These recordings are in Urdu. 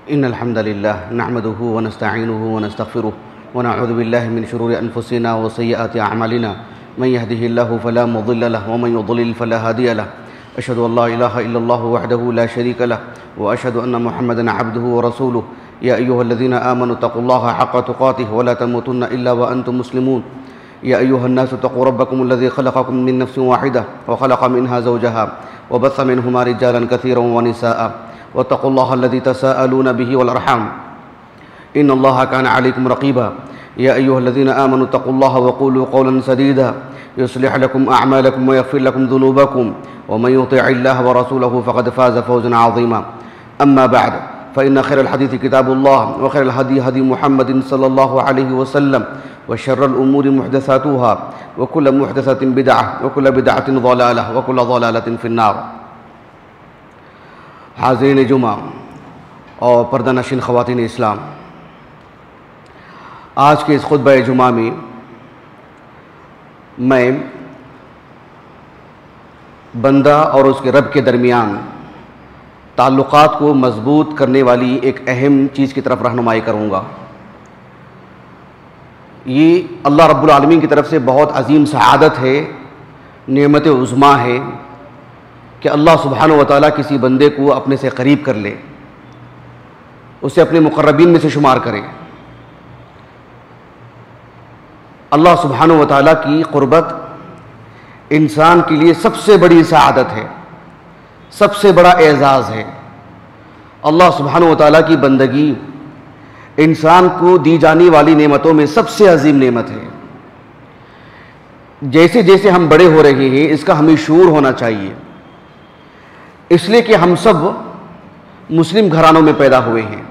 إن الحمد لله نحمده ونستعينه ونستغفره ونعوذ بالله من شرور أنفسنا وسيئات أعمالنا من يهده الله فلا مضل له ومن يضلل فلا هادي له أشهد أن لا إله إلا الله وحده لا شريك له وأشهد أن محمدا عبده ورسوله يا أيها الذين آمنوا اتقوا الله حق تقاته ولا تموتن إلا وأنتم مسلمون يا أيها الناس اتقوا ربكم الذي خلقكم من نفس واحدة وخلق منها زوجها وبث منهما رجالا كثيرا ونساء واتقوا الله الذي تساءلون به والأرحام إن الله كان عليكم رقيبا يا أيها الذين آمنوا اتقوا الله وقولوا قولا سديدا يصلح لكم أعمالكم ويغفر لكم ذنوبكم ومن يطع الله ورسوله فقد فاز فوزا عظيما أما بعد فإن خير الحديث كتاب الله وخير الهدي هدي محمد صلى الله عليه وسلم وشر الأمور محدثاتها وكل محدثة بدعة وكل بدعة ضلالة وكل ضلالة في النار. حاضرین جمعہ اور پردہ نشین خواتین اسلام، آج کے اس خطبہ جمعہ میں بندہ اور اس کے رب کے درمیان تعلقات کو مضبوط کرنے والی ایک اہم چیز کی طرف رہنمائی کروں گا. یہ اللہ رب العالمین کی طرف سے بہت عظیم سعادت ہے، نعمت عظمیٰ ہے کہ اللہ سبحانہ و تعالیٰ کسی بندے کو اپنے سے قریب کر لے، اسے اپنے مقربین میں سے شمار کرے. اللہ سبحانہ و تعالیٰ کی قربت انسان کے لیے سب سے بڑی سعادت ہے، سب سے بڑا اعزاز ہے. اللہ سبحانہ و تعالیٰ کی بندگی انسان کو دی جانے والی نعمتوں میں سب سے عظیم نعمت ہے. جیسے جیسے ہم بڑے ہو رہے ہیں اس کا ہمیں شعور ہونا چاہیے، اس لیے کہ ہم سب مسلم گھرانوں میں پیدا ہوئے ہیں.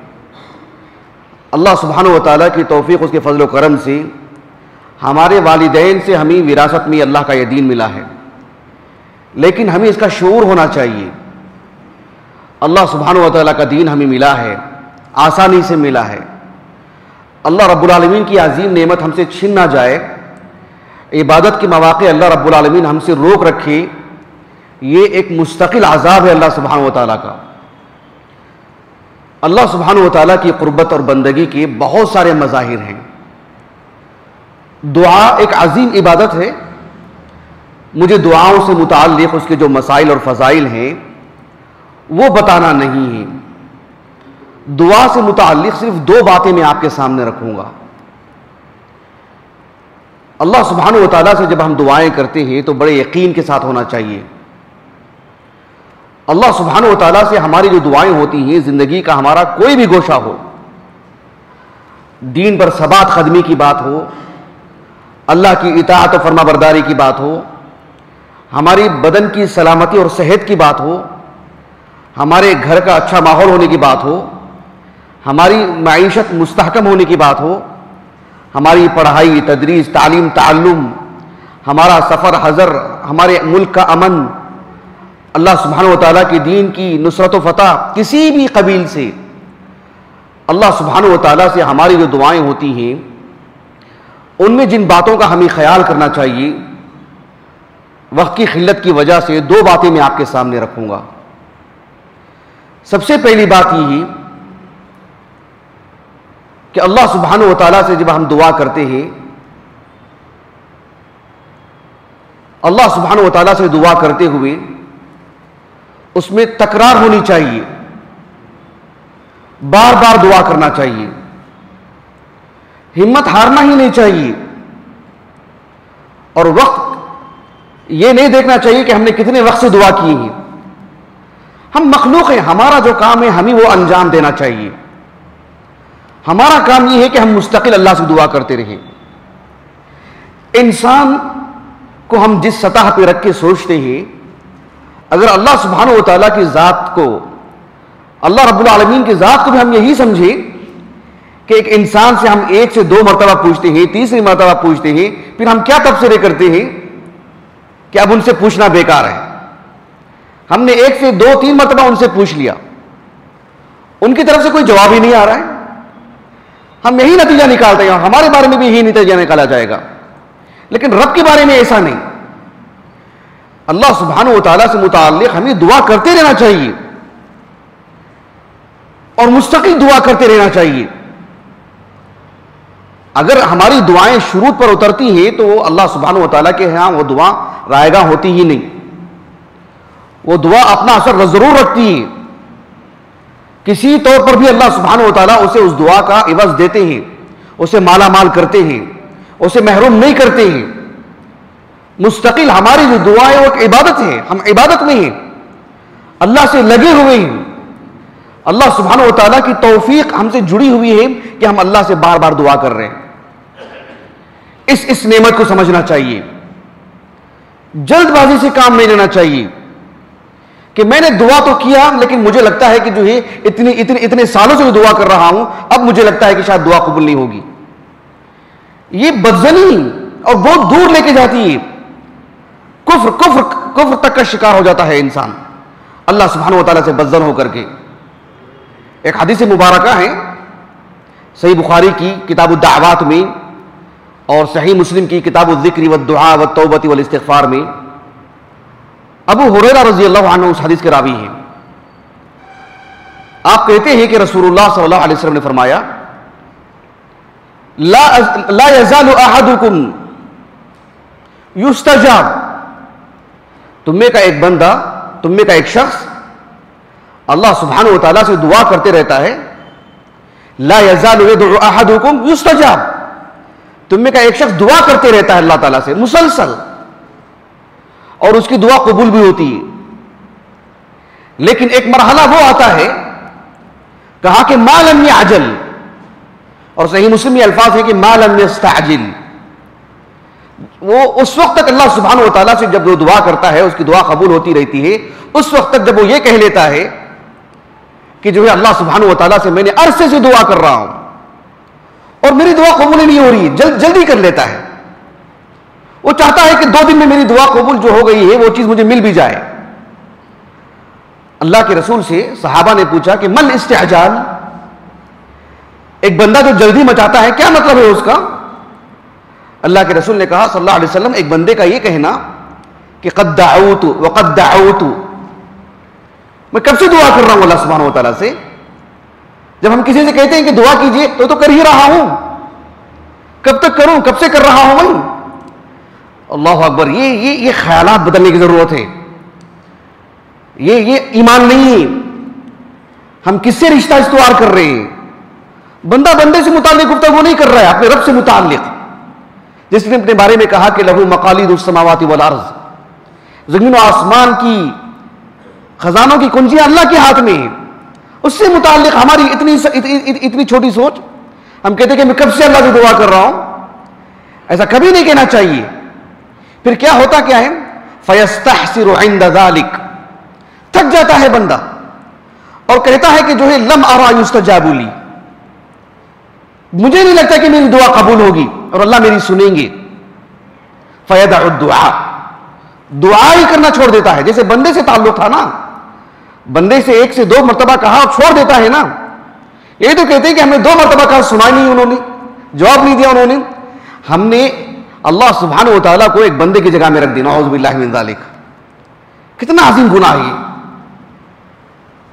اللہ سبحانہ و تعالیٰ کی توفیق، اس کے فضل و کرم سے ہمارے والدین سے ہمیں وراثت میں اللہ کا یہ دین ملا ہے، لیکن ہمیں اس کا شعور ہونا چاہیے. اللہ سبحانہ و تعالیٰ کا دین ہمیں ملا ہے، آسانی سے ملا ہے. اللہ رب العالمین کی عظیم نعمت ہم سے چھن نہ جائے، عبادت کے مواقع اللہ رب العالمین ہم سے روک رکھے، یہ ایک مستقل عذاب ہے اللہ سبحانہ و تعالیٰ کا. اللہ سبحانہ و تعالیٰ کی قربت اور بندگی کے بہت سارے مظاہر ہیں. دعا ایک عظیم عبادت ہے. مجھے دعاؤں سے متعلق اس کے جو مسائل اور فضائل ہیں وہ بتانا نہیں ہے. دعا سے متعلق صرف دو باتیں میں آپ کے سامنے رکھوں گا. اللہ سبحانہ و تعالیٰ سے جب ہم دعائیں کرتے ہیں تو بڑے یقین کے ساتھ ہونا چاہیے. اللہ سبحانہ و تعالیٰ سے ہماری جو دعائیں ہوتی ہیں، زندگی کا ہمارا کوئی بھی گوشہ ہو، دین پر ثبات قدمی کی بات ہو، اللہ کی اطاعت و فرما برداری کی بات ہو، ہماری بدن کی سلامتی اور صحت کی بات ہو، ہمارے گھر کا اچھا ماحول ہونے کی بات ہو، ہماری معیشت مستحکم ہونے کی بات ہو، ہماری پڑھائی تدریس تعلیم تعلم، ہمارا سفر حضر، ہمارے ملک کا امن، اللہ سبحانہ و تعالیٰ کی دین کی نصرت و فتح، کسی بھی قبیل سے اللہ سبحانہ و تعالیٰ سے ہماری جو دعائیں ہوتی ہیں ان میں جن باتوں کا ہمیں خیال کرنا چاہیے، وقت کی قلت کی وجہ سے دو باتیں میں آپ کے سامنے رکھوں گا. سب سے پہلی بات یہ ہے کہ اللہ سبحانہ و تعالیٰ سے جب ہم دعا کرتے ہیں، اللہ سبحانہ و تعالیٰ سے دعا کرتے ہوئے اس میں تکرار ہونی چاہیے، بار بار دعا کرنا چاہیے، ہمت ہارنا ہی نہیں چاہیے، اور وقت یہ نہیں دیکھنا چاہیے کہ ہم نے کتنے وقت سے دعا کی ہے. ہم مخلوق ہیں، ہمارا جو کام ہے ہمیں وہ انجام دینا چاہیے. ہمارا کام یہ ہے کہ ہم مستقل اللہ سے دعا کرتے رہیں. انسان کو ہم جس سطح پہ رکھ کے سوچتے ہیں، اگر اللہ سبحانہ و تعالیٰ کی ذات کو، اللہ رب العالمین کی ذات کو بھی ہم یہی سمجھیں کہ ایک انسان سے ہم ایک سے دو مرتبہ پوچھتے ہیں، تیسری مرتبہ پوچھتے ہیں، پھر ہم کیا تبصرے کرتے ہیں کہ اب ان سے پوچھنا بیکار ہے. ہم نے ایک سے دو تین مرتبہ ان سے پوچھ لیا، ان کی طرف سے کوئی جواب ہی نہیں آ رہا ہے. ہم یہی نتیجہ نکالتے ہیں، ہمارے بارے میں بھی یہی نتیجہ نکالا جائے گا، لیکن رب کے بارے میں ایسا نہیں. اللہ سبحانہ و تعالیٰ سے متعلق ہمیں دعا کرتے رہنا چاہیے. اور مستقل دعا کرتے رہنا چاہیے. اگر ہماری دعائیں شروط پر اترتی ہیں تو وہ اللہ سبحانہ و تعالیٰ کے ہاں وہ دعا رائے گاہ ہوتی ہی نہیں. وہ دعا اپنا اثر ضرور رکھتی ہے. کسی طور پر بھی اللہ سبحانہ و تعالیٰ اسے اس دعا کا عوض دیتے ہیں, اسے مالا مال کرتے ہیں, اسے محروم نہیں کرتے ہیں. مستقل ہماری جو دعا ہے وہ ایک عبادت ہے, ہم عبادت میں ہیں, اللہ سے لگے ہوئے ہیں. اللہ سبحانہ و تعالیٰ کی توفیق ہم سے جڑی ہوئی ہے کہ ہم اللہ سے بار بار دعا کر رہے ہیں. اس نعمت کو سمجھنا چاہیے. جلد بازی سے کام نہیں لینا چاہیے کہ میں نے دعا تو کیا لیکن مجھے لگتا ہے کہ جو ہے اتنے سالوں سے میں دعا کر رہا ہوں, اب مجھے لگتا ہے کہ شاید دعا قبول نہیں ہوگی. یہ بدظنی اور بہت دور لے کے جاتی ہے. کفر تک کا شکار ہو جاتا ہے انسان اللہ سبحانہ و تعالیٰ سے بدظن ہو کر کے. ایک حدیث مبارکہ ہے صحیح بخاری کی کتاب الدعوات میں اور صحیح مسلم کی کتاب الذکر والدعاء والتوبۃ والاستغفار میں. ابو ہریرہ رضی اللہ عنہ اس حدیث کے راوی ہیں. آپ کہتے ہیں کہ رسول اللہ صلی اللہ علیہ وسلم نے فرمایا لا يزال احدکم یستجاب, تم میں کا ایک بندہ, تم میں کا ایک شخص اللہ سبحانہ و تعالیٰ سے دعا کرتے رہتا ہے. لا يزال يدعو احدکم یستجاب, تم میں کا ایک شخص دعا کرتے رہتا ہے اللہ تعالیٰ سے مسلسل, اور اس کی دعا قبول بھی ہوتی ہے. لیکن ایک مرحلہ وہ آتا ہے, کہا کہ ما لم يعجل, اور صحیح مسلم یہ الفاظ ہے کہ ما لم يستعجل. وہ اس وقت تک اللہ سبحانہ و تعالیٰ سے جب وہ دعا کرتا ہے اس کی دعا قبول ہوتی رہتی ہے. اس وقت تک جب وہ یہ کہہ لیتا ہے کہ جو ہے اللہ سبحانہ و تعالیٰ سے میں نے عرصے سے دعا کر رہا ہوں اور میری دعا قبول نہیں ہو رہی, جلدی کر لیتا ہے. وہ چاہتا ہے کہ 2 دن میں میری دعا قبول جو ہو گئی ہے وہ چیز مجھے مل بھی جائے. اللہ کے رسول سے صحابہ نے پوچھا کہ من استعجال, ایک بندہ جو جلدی مچاتا ہے کیا مطلب ہے اس کا؟ اللہ کے رسول نے کہا صلی اللہ علیہ وسلم, ایک بندے کا یہ کہنا کہ قد دعوت وقد دعوت, میں کب سے دعا کر رہا ہوں اللہ سبحانہ و تعالیٰ سے. جب ہم کسی سے کہتے ہیں کہ دعا کیجئے تو کر ہی رہا ہوں, کب تک کروں, کب سے کر رہا ہوں میں. اللہ اکبر, یہ خیالات بدلنے کی ضرورت ہے. یہ ایمان نہیں ہے. ہم کس سے رشتہ استوار کر رہے ہیں؟ بندہ بندے سے متعلق گفتگو نہیں کر رہا ہے, اپنے رب سے متعلق, جس نے اپنے بارے میں کہا کہ لہو مقالید السماوات والارض, زمین و آسمان کی خزانوں کی کنجیاں اللہ کے ہاتھ میں ہیں. اس سے متعلق ہماری اتنی چھوٹی سوچ, ہم کہتے ہیں کہ میں کب سے اللہ سے دعا کر رہا ہوں. ایسا کبھی نہیں کہنا چاہیے. پھر کیا ہوتا کیا ہے, فَيَسْتَحْسِرُ عِنْدَ ذَلِكَ, تھک جاتا ہے بندہ اور کہتا ہے کہ جو ہے لم ارا یستجاب لی, مجھے نہیں لگتا کہ میری دعا قبول ہوگی اور اللہ میری سنیں گے. فَيَدَعُ الدُّعَاء, دعا ہی کرنا چھوڑ دیتا ہے. جیسے بندے سے تعلق تھا نا, بندے سے 1 سے 2 مرتبہ کہا اور چھوڑ دیتا ہے نا. یہ تو کہتے ہیں کہ ہمیں 2 مرتبہ کہا, سنا نہیں انہوں نے, جواب نہیں دیا انہوں نے. ہم نے اللہ سبحانہ و تعالیٰ کو ایک بندے کی جگہ میں رکھ دی, نعوذ باللہ من ذالک. کتنا عظیم گناہ ہے یہ,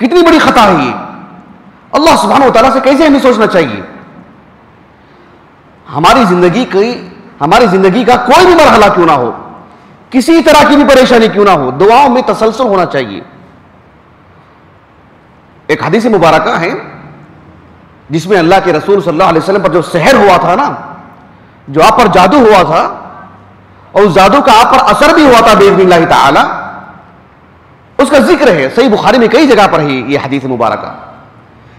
کتنی بڑی خطا ہے یہ. اللہ سبحانہ و تعالیٰ سے کیسے ہمیں سوچنا چاہیے. ہماری زندگی کا کوئی بھی مرحلہ کیوں نہ ہو, کسی طرح کی بھی پریشانی کیوں نہ ہو, دعاؤں میں تسلسل ہونا چاہیے. ایک حدیث مبارکہ ہے جس میں اللہ کے رسول صلی اللہ علیہ وسلم پر جو سحر ہوا تھا نا, جو آپ پر جادو ہوا تھا اور اس جادو کا آپ پر اثر بھی ہوا تھا باذن اللہ تعالی, اس کا ذکر ہے. صحیح بخاری میں کئی جگہ پر ہے یہ حدیث مبارکہ,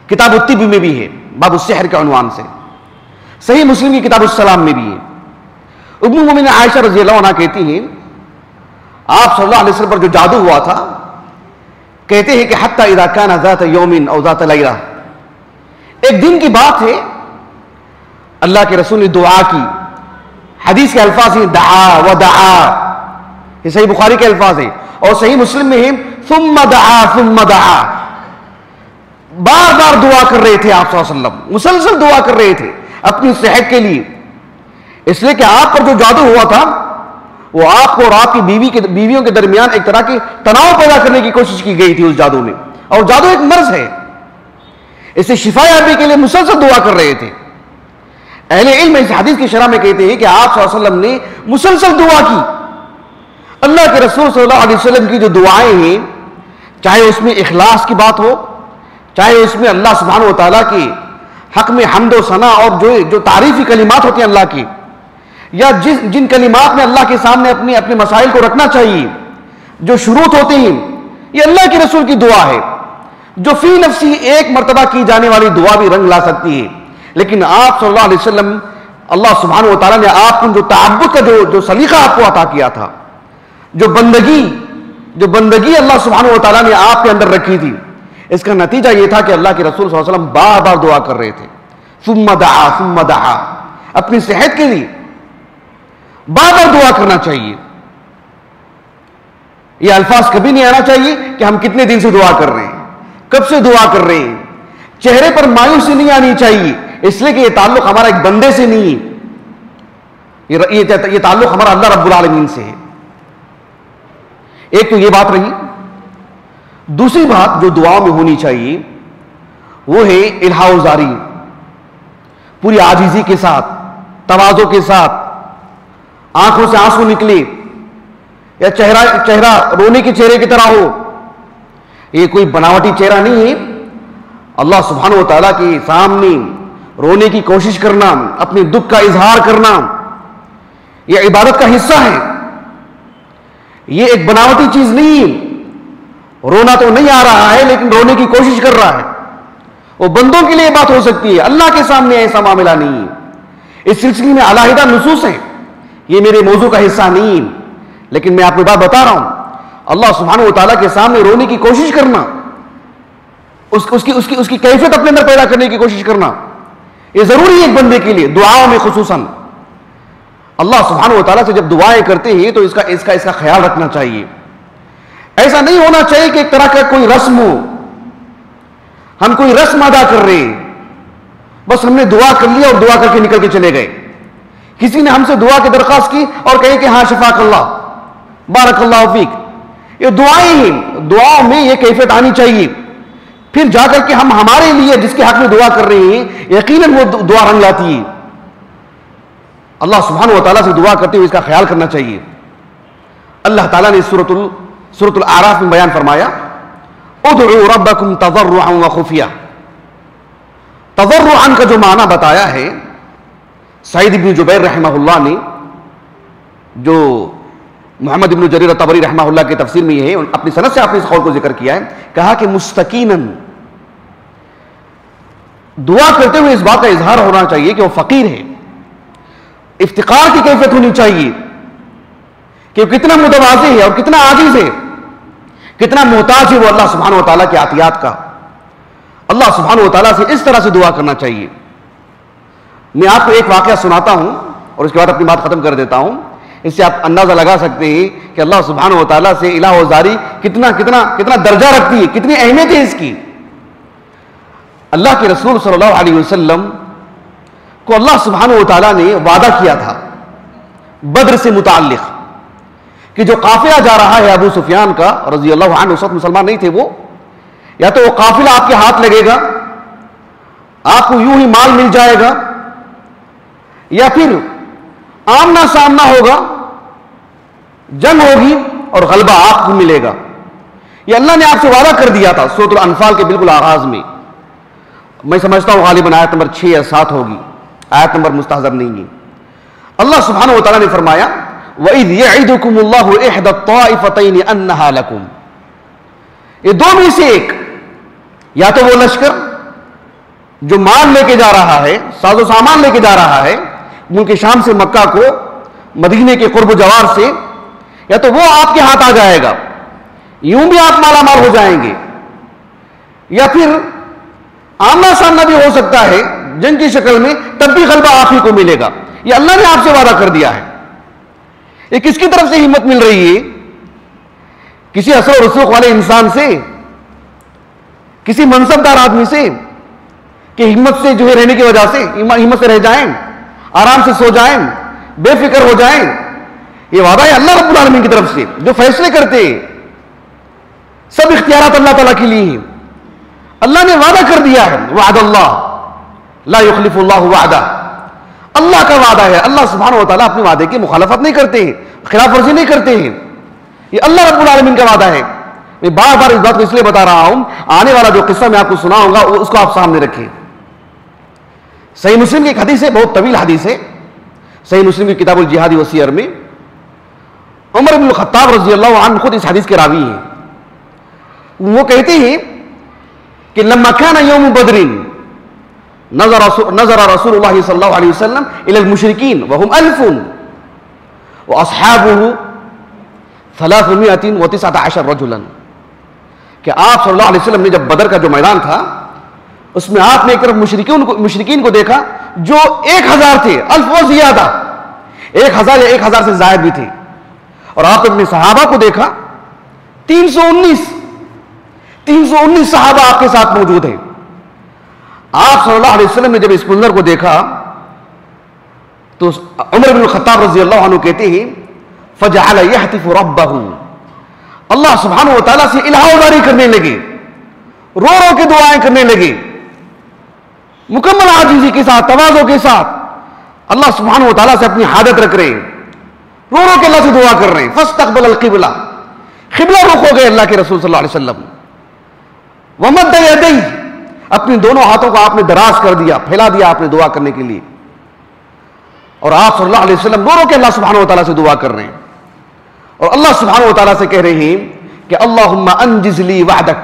کتاب الطب میں بھی ہے باب السحر کے عنوان سے, صحیح مسلم کی کتاب السلام میں بھی ہے. ام المؤمنین عائشہ رضی اللہ عنہا کہتی ہیں آپ صلی اللہ علیہ وسلم پر جو جادو ہوا تھا, کہتے ہیں کہ حتی اذا کان ذات یوم او ذات لیلہ, ایک دن کی بات ہے, اللہ کے رسول نے دعا کی. حدیث کے الفاظ ہیں دعا و دعا, یہ صحیح بخاری کے الفاظ ہیں, اور صحیح مسلم میں ہیں ثم دعا ثم دعا. بار بار دعا کر رہے تھے آپ صلی اللہ علیہ وسلم, مسلسل دعا کر رہے تھے اپنی صحت کے لیے. اس لیے کہ آپ پر جو جادو ہوا تھا وہ آپ کو اور آپ کی بیویوں کے درمیان ایک طرح کی تناؤ پیدا کرنے کی کوشش کی گئی تھی اس جادو میں, اور جادو ایک مرض ہے. اس سے شفا یابی کے لیے مسلسل دعا کر رہے تھے. اہل علم اس حدیث کی شرح میں کہتے ہیں کہ آپ صلی اللہ علیہ وسلم نے مسلسل دعا کی. اللہ کے رسول صلی اللہ علیہ وسلم کی جو دعائیں ہیں، چاہے اس میں اخلاص کی بات ہو، چاہے اس میں اللہ سبحانہ و تعالیٰ کے حق میں حمد و ثنا اور جو تعریفی کلمات ہوتے ہیں اللہ کی، یا جن کلمات میں اللہ کے سامنے اپنے مسائل کو رکھنا چاہیے، جو شروط ہوتے ہیں، یہ اللہ کے رسول کی دعا ہے جو فی نفسی ایک مرتبہ کی جانے والی دعا بھی رنگ لا سکتی ہے. لیکن آپ صلی اللہ علیہ وسلم، اللہ سبحانہ و تعالیٰ نے آپ کو جو تعبد کا جو سلیقہ آپ کو عطا کیا تھا، جو بندگی اللہ سبحانہ و تعالیٰ نے آپ کے اندر رکھی تھی، اس کا نتیجہ یہ تھا کہ اللہ کے رسول صلی اللہ علیہ وسلم بار بار دعا کر رہے تھے. ثم دعا اپنی صحت کے لیے بار بار دعا کرنا چاہیے. یہ الفاظ کبھی نہیں آنا چاہیے کہ ہم کتنے دن سے دعا کر رہے ہیں، کب سے دعا کر رہے ہیں. چہرے پر مایوسی نہیں آنی چاہیے، اس لیے کہ یہ تعلق ہمارا ایک بندے سے نہیں ہے، یہ تعلق ہمارا اللہ رب العالمین سے ہے. ایک تو یہ بات رہی. دوسری بات جو دعاؤں میں ہونی چاہیے وہ ہے الہا و زاری، پوری عاجزی کے ساتھ، تواضع کے ساتھ، آنکھوں سے آنسو نکلے یا چہرہ رونے کے چہرے کی طرح ہو. یہ کوئی بناوٹی چہرہ نہیں ہے. اللہ سبحانہ و تعالیٰ کے سامنے رونے کی کوشش کرنا، اپنے دکھ کا اظہار کرنا، یہ عبادت کا حصہ ہے. یہ ایک بناوٹی چیز نہیں ہے. رونا تو نہیں آ رہا ہے لیکن رونے کی کوشش کر رہا ہے. وہ بندوں کے لیے بات ہو سکتی ہے، اللہ کے سامنے ایسا معاملہ نہیں ہے. اس سلسلے میں علیحدہ نصوص ہیں، یہ میرے موضوع کا حصہ نہیں ہے، لیکن میں آپ کو بات بتا رہا ہوں. اللہ سبحانہ و تعالیٰ کے سامنے رونے کی کوشش کرنا، اس کی کیفیت اپنے اندر پیدا کرنے کی کوشش کرنا، یہ ضروری ہے ایک بندے کے لیے. دعاؤں میں خصوصاً اللہ سبحانہ و تعالیٰ سے جب دعائیں کرتے ہیں تو اس کا خیال رکھنا چاہیے. ایسا نہیں ہونا چاہیے کہ ایک طرح کا کوئی رسم ہو، ہم کوئی رسم ادا کر رہے ہیں، بس ہم نے دعا کر لیا اور دعا کر کے نکل کے چلے گئے. کسی نے ہم سے دعا کی درخواست کی اور کہے کہ ہاں شفاک اللہ، بارک اللہ فیک. یہ دعائیں ہیں، دعاؤں میں یہ کیفیت آنی چاہیے. پھر جا کر کے ہم ہمارے لیے جس کے حق میں دعا کر رہے ہیں یقیناً وہ دعا رنگ لاتی ہے. اللہ سبحانہ و تعالیٰ سے دعا کرتے ہوئے اس کا خیال کرنا چاہیے. اللہ تعالیٰ نے سورۃ الاعراف میں بیان فرمایا، ادعوا ربکم تضرعا وخفیہ. تضرعا کا جو معنی بتایا ہے سعید بن جبیر رحمہ اللہ نے، جو محمد بن جریر طبری رحمہ اللہ کی تفسیر میں یہ ہے، اپنی سند سے آپ نے اس قول کو ذکر کیا ہے، کہا کہ مستقیناً، دعا کرتے ہوئے اس بات کا اظہار ہونا چاہیے کہ وہ فقیر ہے، افتقار کی کیفیت ہونی چاہیے کہ وہ کتنا متواضع ہے اور کتنا عاجز ہے، کتنا محتاج ہے وہ اللہ سبحانہ و تعالیٰ کے عطیات کا. اللہ سبحانہ و تعالیٰ سے اس طرح سے دعا کرنا چاہیے. میں آپ کو ایک واقعہ سناتا ہوں اور اس کے بعد اپنی بات ختم کر دیتا ہوں. اس سے آپ اندازہ لگا سکتے ہیں کہ اللہ سبحانہ و تعالیٰ سے الہ و زاری کتنا درجہ رکھتی ہے، کتنی اہمیت ہے اس کی. اللہ کے رسول صلی اللہ علیہ وسلم کو اللہ سبحانہ و تعالیٰ نے وعدہ کیا تھا بدر سے متعلق کہ جو قافلہ جا رہا ہے ابو سفیان کا رضی اللہ عنہ، اس وقت مسلمان نہیں تھے وہ، یا تو وہ قافلہ آپ کے ہاتھ لگے گا، آپ کو یوں ہی مال مل جائے گا، یا پھر آمنا سامنا ہوگا، جنگ ہوگی اور غلبہ آپ کو ملے گا. یہ اللہ نے آپ سے وعدہ کر دیا تھا سورۃ الانفال کے بالکل آغاز میں. میں سمجھتا ہوں غالباً آیت نمبر 6 یا 7 ہوگی، آیت نمبر مستحضر نہیں ہے. اللہ سبحانہ و تعالیٰ نے فرمایا وَإِذْ يَعِدُكُمُ اللَّهُ إِحْدَى الطَّائِفَتَيْنِ أَنَّهَا لَكُمْ. یہ دو میں سے ایک، یا تو وہ لشکر جو مال لے کے جا رہا ہے، ساز و سامان لے کے جا رہا ہے ملک شام سے مکہ کو، مدینے کے قرب و جوار سے، یا تو وہ آپ کے ہاتھ آ جائے گا، یوں بھی آپ مالا مال ہو جائیں گے، یا پھر آمنا سامنا بھی ہو سکتا ہے جنگ کی شکل میں، تب بھی غلبہ آپ ہی کو ملے گا. یہ اللہ نے آپ سے وعدہ کر دیا ہے. یہ کس کی طرف سے ہمت مل رہی ہے؟ کسی اثر و رسوخ والے انسان سے، کسی منصبدار آدمی سے کہ ہمت سے جو ہے رہنے کی وجہ سے ہمت سے رہ جائیں، آرام سے سو جائیں، بے فکر ہو جائیں. یہ وعدہ ہے اللہ رب العالمین کی طرف سے جو فیصلے کرتے ہیں. سب اختیارات اللہ تعالیٰ کے لیے ہیں. اللہ نے وعدہ کر دیا ہے، وعد اللہ لا یخلف اللہ وعدہ، اللہ کا وعدہ ہے، اللہ سبحانہ و تعالیٰ اپنے وعدے کی مخالفت نہیں کرتے ہیں، خلاف ورزی نہیں کرتے ہیں، یہ اللہ رب العالمین کا وعدہ ہے۔ میں بار بار اس بات کو اس لیے بتا رہا ہوں، آنے والا جو قصہ میں آپ کو سناؤں گا اس کو آپ سامنے رکھیں۔ صحیح مسلم کی ایک حدیث ہے، بہت طویل حدیث ہے، صحیح مسلم کی کتاب الجہاد والسیر میں عمر بن الخطاب رضی اللہ عنہ خود اس حدیث کے راوی ہیں۔ وہ کہتے ہیں کہ لما كان يوم بدر نظر رسول اللہ صلی اللہ علیہ وسلم الى المشرکین وهم 1000 واصحابه 319 رجلا، کہ آپ صلی اللہ علیہ وسلم نے جب بدر کا جو میدان تھا اس میں آپ نے ایک طرف مشرکین کو دیکھا جو 1000 تھے، 1000 و زیادہ، 1000 یا 1000 سے زائد بھی تھے، اور آپ نے اپنے صحابہ کو دیکھا 319 صحابہ آپ کے ساتھ موجود ہیں۔ آپ صلی اللہ علیہ وسلم نے جب اس منظر کو دیکھا تو عمر بن الخطاب رضی اللہ عنہ کہتے ہیں فجعل يهتف ربه، اللہ سبحانہ و تعالیٰ سے الہاوزاری کرنے لگے، رو رو کے دعائیں کرنے لگے، مکمل عاجزی کے ساتھ، تواضع کے ساتھ اللہ سبحانہ و تعالیٰ سے اپنی حاجت رکھ رہے ہیں، رو رو کے اللہ سے دعا کر رہے ہیں۔ فاستقبل القبلہ، قبلہ رخ ہو گئے اللہ کے رسول صلی اللہ علیہ وسلم، ومد یدیہ، اپنی دونوں ہاتھوں کو آپ نے دراز کر دیا، پھیلا دیا آپ نے دعا کرنے کے لیے، اور آپ صلی اللہ علیہ وسلم رو رو کے اللہ سبحانہ و تعالیٰ سے دعا کر رہے ہیں، اور اللہ سبحانہ و تعالیٰ سے کہہ رہے ہیں کہ اللہم انجز لی وعدک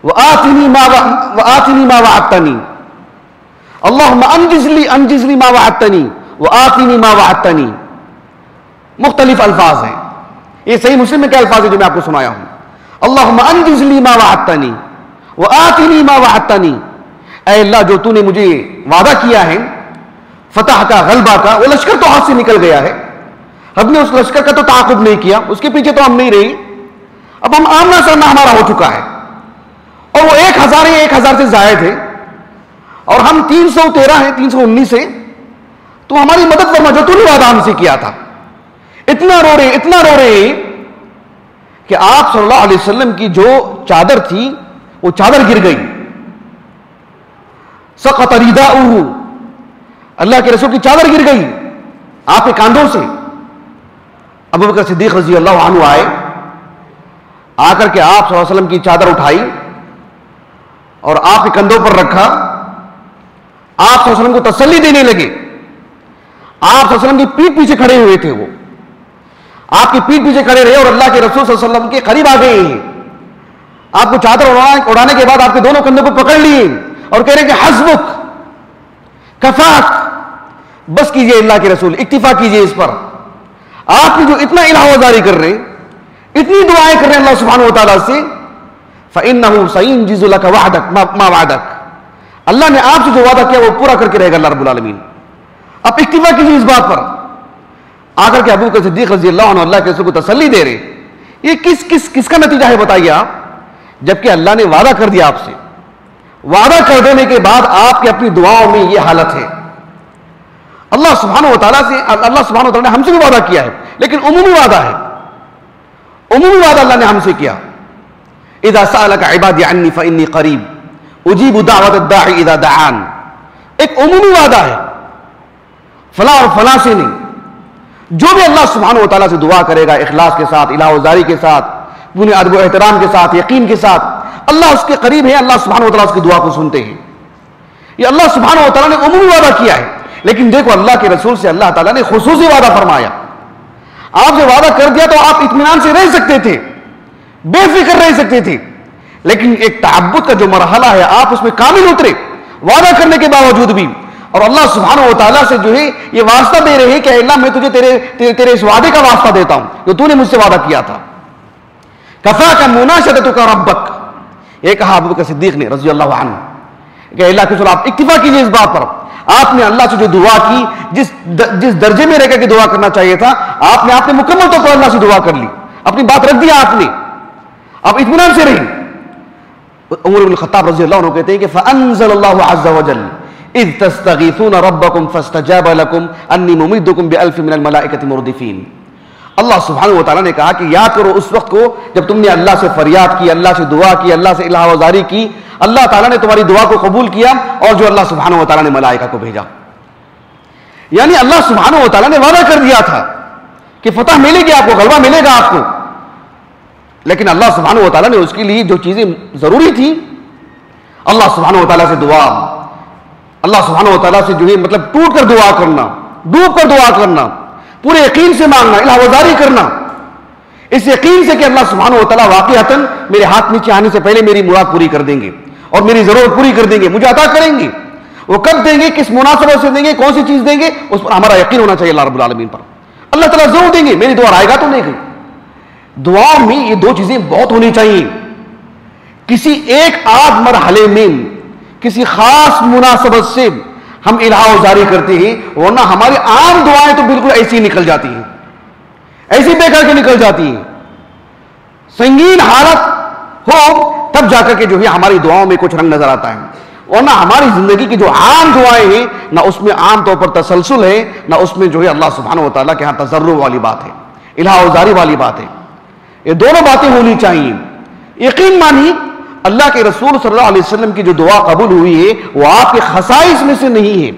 وآتنی ما وعدتنی، اللہم انجز لی ما وعدتنی وآتنی ما وعدتنی۔ مختلف الفاظ ہیں، یہ صحیح مسلم میں کیا الفاظ ہیں جو میں آپ کو سنایا ہوں؟ اللہم انجز لی ما وعدتنی وآتنی ما وعدتنی، اے اللہ جو تو نے مجھے وعدہ کیا ہے فتح کا، غلبہ کا، وہ لشکر تو ہاتھ سے نکل گیا ہے، ہم نے اس لشکر کا تو تعاقب نہیں کیا، اس کے پیچھے تو ہم نہیں رہی، اب ہم آمنا سامنا ہمارا ہو چکا ہے، اور وہ 1000 یا 1000 سے زائد ہے، اور ہم 313 ہیں، 319 ہیں، تو ہماری مدد فرما جو تو نے وعدہ ہم سے کیا تھا۔ اتنا رو رہے کہ آپ صلی اللہ علیہ وسلم کی جو چادر تھی وہ چادر گر گئی، سقط رداؤہ، اللہ کے رسول کی چادر گر گئی آپ کے کاندھوں سے۔ ابو بکر صدیق رضی اللہ عنہ آئے، آ کر کے آپ صلی اللہ علیہ وسلم کی چادر اٹھائی اور آپ کے کندھوں پر رکھا، آپ صلی اللہ علیہ وسلم کو تسلی دینے لگے۔ آپ صلی اللہ علیہ وسلم کی پیٹھ پیچھے کھڑے ہوئے تھے، وہ آپ کی پیٹھ پیچھے کھڑے رہے اور اللہ کے رسول صلی اللہ علیہ وسلم کے قریب آ گئے ہیں، آپ کو چادر اڑانے کے بعد آپ کے دونوں کندھوں کو پکڑ لیے اور کہہ رہے کہ حسبک، کفاک، بس کیجئے اللہ کے رسول، اکتفا کیجئے اس پر۔ آپ نے جو اتنا الہوازاری کر رہے ہیں، اتنی دعائیں کر رہے ہیں اللہ سبحانہ و تعالیٰ سے، فَإِنَّهُ سَيُنْجِزُ لَكَ وَعْدَكَ مَا وَعْدَكَ، اللہ نے آپ سے جو وعدہ کیا وہ پورا کر کے رہے گا اللہ رب العالمین، آپ اکتفا کیجئے اس بات پر۔ آ کر کے ابو بکر صدیق رضی اللہ عنہ اللہ کے رسول کو تسلی دے رہے، یہ کس کا نتیجہ ہے بتائیے آپ؟ جبکہ اللہ نے وعدہ کر دیا آپ سے، وعدہ کر دینے کے بعد آپ کی اپنی دعاؤں میں یہ حالت ہے۔ اللہ سبحانہ و تعالیٰ نے ہم سے بھی وعدہ کیا ہے، لیکن عمومی وعدہ ہے، عمومی وعدہ اللہ نے ہم سے کیا۔ اذا سألك عبادي عني فإني قريب اجیب دعوت الداعی اذا دعان، ایک عمومی وعدہ ہے، فلاں اور فلاں سے نہیں، جو بھی اللہ سبحانہ و تعالیٰ سے دعا کرے گا اخلاص کے ساتھ، الہوازاری کے ساتھ، پورے ادب و احترام کے ساتھ، یقین کے ساتھ، اللہ اس کے قریب ہے، اللہ سبحانہ و تعالیٰ اس کی دعا کو سنتے ہیں۔ یہ اللہ سبحانہ و تعالیٰ نے عمومی وعدہ کیا ہے، لیکن دیکھو اللہ کے رسول سے اللہ تعالیٰ نے خصوصی وعدہ فرمایا۔ آپ سے وعدہ کر دیا تو آپ اطمینان سے رہ سکتے تھے، بے فکر رہ سکتے تھے، لیکن ایک تعبد کا جو مرحلہ ہے آپ اس میں کامل اترے وعدہ کرنے کے باوجود بھی، اور اللہ سبحانہ و تعالیٰ سے جو ہے یہ واسطہ دے رہے ہیں کہ اللہ میں تجھے تیرے اس وعدے کا واسطہ دیتا ہوں جو تو نے مجھ سے وعدہ کیا تھا۔ کفاک مناشدتک ربک، یہ کہا ابو بکر صدیق نے رضی اللہ عنہ کہ اللہ کے رسول آپ اکتفا کیجئے اس بات پر، آپ نے اللہ سے جو دعا کی، جس درجے میں رہ کر کے دعا کرنا چاہیے تھا، آپ نے مکمل طور پر اللہ سے دعا کر لی، اپنی بات رکھ دیا آپ نے، آپ اطمینان سے رہیں۔ عمر بن الخطاب رضی اللہ عنہ کہتے ہیں کہ فَأَنزَلَ اللَّهُ عَزَّ وَجَلَّ اِذْ تَسْتَغِيثُونَ رَبَّكُمْ فَاسْتَجَابَ لَكُمْ أَنِّي مُمِدُّكُمْ بِأَلْفٍ مِّنَ الْمَلَائِكَةِ مُرْدِفِينَ، اللہ سبحانہ و تعالیٰ نے کہا کہ یاد کرو اس وقت کو جب تم نے اللہ سے فریاد کی، اللہ سے دعا کی، اللہ سے الہ وزاری کی، اللہ تعالیٰ نے تمہاری دعا کو قبول کیا، اور جو اللہ سبحانہ و تعالیٰ نے ملائکہ کو بھیجا. یعنی اللہ سبحانہ و تعالیٰ نے وعدہ کر دیا تھا کہ فتح ملے گی آپ کو، غلبہ ملے گا آپ کو، لیکن اللہ سبحانہ و تعالیٰ نے اس کے لیے جو چیزیں ضروری تھی، اللہ سبحانہ و تعالیٰ سے دعا، اللہ سبحانہ و تعالیٰ سے جو ہے مطلب ٹوٹ کر دعا کرنا، ڈوب کر دعا کرنا، پورے یقین سے مانگنا، الہ وزاری کرنا، اس یقین سے کہ اللہ سبحانہ و تعالیٰ واقعتاً میرے ہاتھ نیچے آنے سے پہلے میری مراد پوری کر دیں گے اور میری ضرورت پوری کر دیں گے، مجھے عطا کریں گے. وہ کب دیں گے، کس مناسبت سے دیں گے، کون سی چیز دیں گے، اس پر ہمارا یقین ہونا چاہیے اللہ رب العالمین پر. اللہ تعالیٰ ضرور دیں گے، میری دعا رائے گا تو نہیں گئی. دعا میں یہ دو چیزیں بہت ہونی چاہیے. کسی ایک آدھ مرحلے میں کسی خاص مناسبت سے ہم الہ وزاری کرتے ہیں، ورنہ ہماری عام دعائیں تو بالکل ایسی نکل جاتی ہیں، ایسی بے کر کے نکل جاتی ہیں. سنگین حالت ہو تب جا کر کے جو ہے ہماری دعاؤں میں کچھ رنگ نظر آتا ہے، ورنہ ہماری زندگی کی جو عام دعائیں ہیں نہ اس میں عام طور پر تسلسل ہے، نہ اس میں جو ہے اللہ سبحانہ و تعالیٰ کے ہاں تضرع والی بات ہے، الہ وزاری والی بات ہے. یہ دونوں باتیں ہونی چاہیے. یقین مانی اللہ کے رسول صلی اللہ علیہ وسلم کی جو دعا قبول ہوئی ہے وہ آپ کے خصائص میں سے نہیں ہے،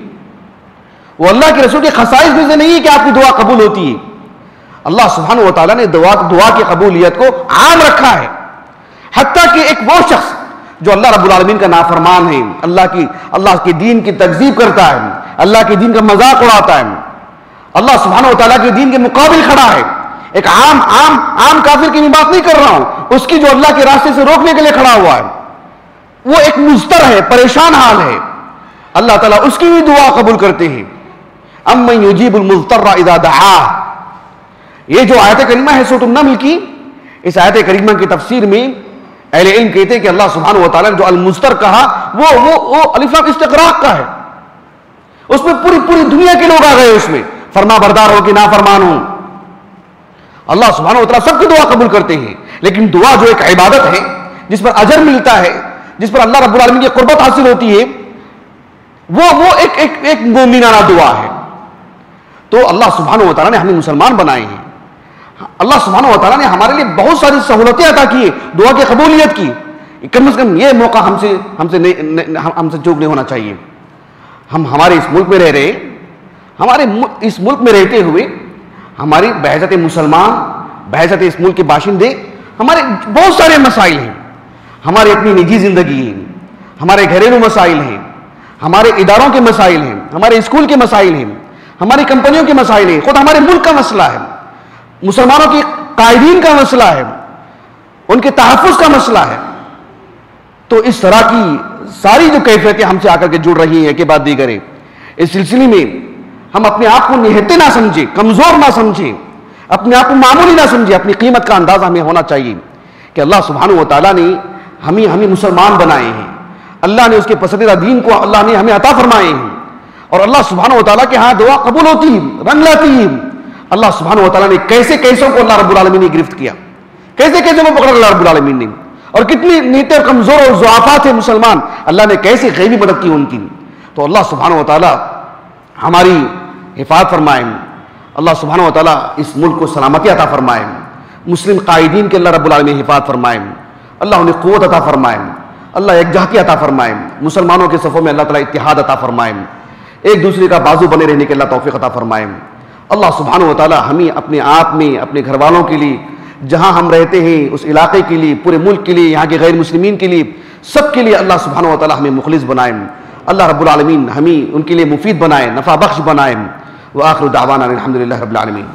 وہ اللہ کے رسول کے خصائص میں سے نہیں ہے کہ آپ کی دعا قبول ہوتی ہے. اللہ سبحانہ و تعالیٰ نے دعا کی قبولیت کو عام رکھا ہے، حتیٰ کہ ایک وہ شخص جو اللہ رب العالمین کا نافرمان ہے، اللہ کے دین کی تکذیب کرتا ہے، اللہ کے دین کا مذاق اڑاتا ہے، اللہ سبحانہ و تعالیٰ کے دین کے مقابل کھڑا ہے. ایک عام کافر کی میں بات نہیں کر رہا ہوں، اس کی جو اللہ کے راستے سے روکنے کے لیے کھڑا ہوا ہے، وہ ایک مضطر ہے، پریشان حال ہے، اللہ تعالیٰ اس کی بھی دعا قبول کرتے ہیں. امن یجیب المضطر اذا دعاہ، یہ جو آیت کریمہ ہے سورۃ النمل کی، اس آیت کریمہ کی تفسیر میں اہل علم کہتے ہیں کہ اللہ سبحانہ و تعالیٰ نے جو المضطر کہا وہ الف لام استغراق کا ہے. اس میں پوری دنیا کے لوگ آ گئے، اس میں فرما بردار ہو کہ نافرمان ہو. اللہ سبحانہ و تعالیٰ سب کی دعا قبول کرتے ہیں، لیکن دعا جو ایک عبادت ہے جس پر اجر ملتا ہے، جس پر اللہ رب العالمین کی قربت حاصل ہوتی ہے، وہ ایک مومنانہ دعا ہے. تو اللہ سبحانہ و تعالیٰ نے ہمیں مسلمان بنائے ہیں، اللہ سبحانہ و تعالیٰ نے ہمارے لیے بہت ساری سہولتیں عطا کی ہیں دعا کی قبولیت کی. کم از کم یہ موقع ہم سے چوک نہیں ہونا چاہیے. ہم ہمارے اس ملک میں رہ رہے، ہمارے اس ملک میں رہتے ہوئے ہماری بحیثیت مسلمان، بحیثیت اس ملک کے باشندے، ہمارے بہت سارے مسائل ہیں. ہماری اپنی نجی زندگی ہے، ہمارے گھریلو مسائل ہیں، ہمارے اداروں کے مسائل ہیں، ہمارے اسکول کے مسائل ہیں، ہماری کمپنیوں کے مسائل ہیں، خود ہمارے ملک کا مسئلہ ہے، مسلمانوں کے قائدین کا مسئلہ ہے، ان کے تحفظ کا مسئلہ ہے. تو اس طرح کی ساری جو کیفیتیں ہم سے آ کر کے جڑ رہی ہیں کہ بعد دیگر ہے، اس سلسلے میں ہم اپنے آپ کو نہتے نہ سمجھیں، کمزور نہ سمجھیں، اپنے آپ کو معمولی نہ سمجھیں. اپنی قیمت کا اندازہ ہمیں ہونا چاہیے کہ اللہ سبحانہ و تعالیٰ نے ہمیں مسلمان بنائے ہیں، اللہ نے اس کے پسندیدہ دین کو اللہ نے ہمیں عطا فرمائے ہیں، اور اللہ سبحانہ و تعالیٰ کے ہاں دعا قبول ہوتی ہے، رنگ لاتی ہے. اللہ سبحانہ و تعالیٰ نے کیسوں کو اللہ رب العالمین نے گرفت کیا، کیسے کو پکڑا اللہ رب العالمین نے، اور کتنی نیتے اور کمزور اور ضعفاء تھے مسلمان، اللہ نے کیسے غیبی مدد کی ان کی. تو اللہ سبحانہ و تعالیٰ ہماری حفاظت فرمائے، اللہ سبحانہ و تعالیٰ اس ملک کو سلامتی عطا فرمائے، مسلم قائدین کے اللہ رب العالمین حفاظت فرمائے، اللہ انہیں قوت عطا فرمائے، اللہ یکجہتی عطا فرمائے، مسلمانوں کے صفوں میں اللہ تعالیٰ اتحاد عطا فرمائے، ایک دوسرے کا بازو بنے رہنے کے اللہ توفیق عطا فرمائے. اللہ سبحانہ و تعالیٰ ہمیں اپنے آپ میں، اپنے گھر والوں کے لیے، جہاں ہم رہتے ہیں اس علاقے کے لیے، پورے ملک کے لیے، یہاں کے غیر مسلمین کے لیے، سب کے لیے اللہ سبحانہ و تعالیٰ ہمیں مخلص بنائے. اللہ رب العالمین ہمیں ان کے لیے مفید بنائے، نفع بخش بنائے. وآخر دعوانا الحمدللہ رب العالمین.